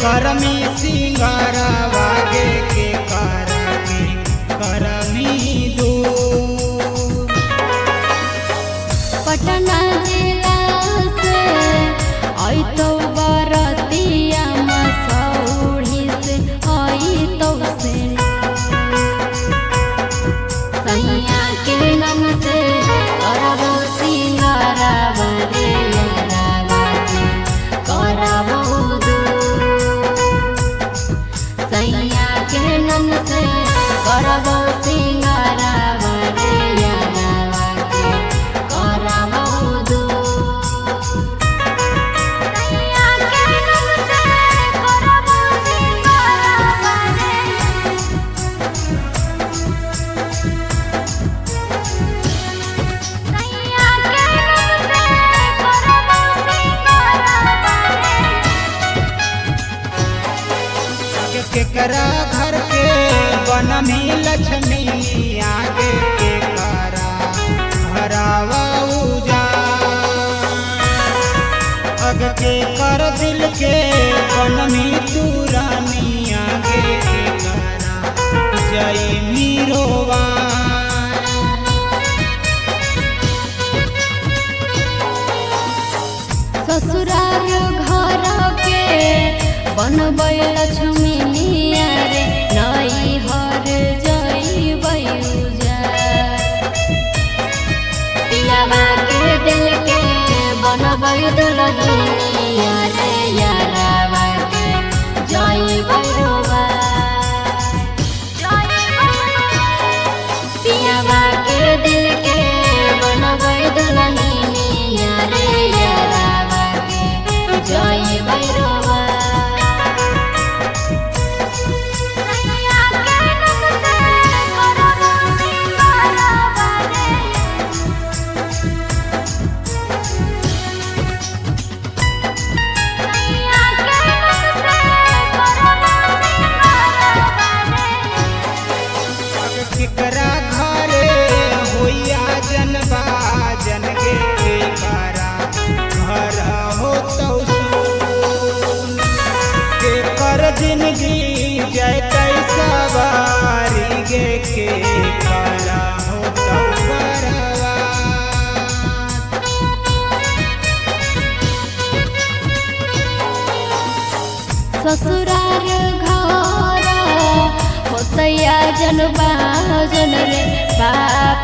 करमी सिंगारवा गे के करमी दूर। पटना जिला से आई तो बरतिया मसौड़ी से आई तो से सैया के नाम से करबो सिंगारवा रे यारवा के करबो दूर। सैया के नाम से करबो सिंगारवा रे यारवा के करबो दूर। सैया के नाम से करबो सिंगारवा रे सैया के नाम से करबो सिंगारवा रे। केकरा घर के वन में लक्ष्मी आगे के हरावा अग के कर दिल के वन में तू रानी आगे के जय मीरोवा। ससुराल घर के बनबै लक्ष्मी रे नई हर जइबै उजार। पियावा के दिल के बनबै दुल्हनिया रे यारवा के जइबै रोबार। पियावा के दिल के बनबै दुल्हनिया रे यारवा के जइबै रोबार। सैया के नाम से करबो सिंगारवा रे सैया के नाम से करबो सिंगारवा रे। केकरा घरे होइया जनबा जन गे केकरा घर हो तो सुन। केकर जिंदगी जैतै सवारी गे केकरा हो तो बरबाद। ससुराल घर होतैया जनबा जन रे बाप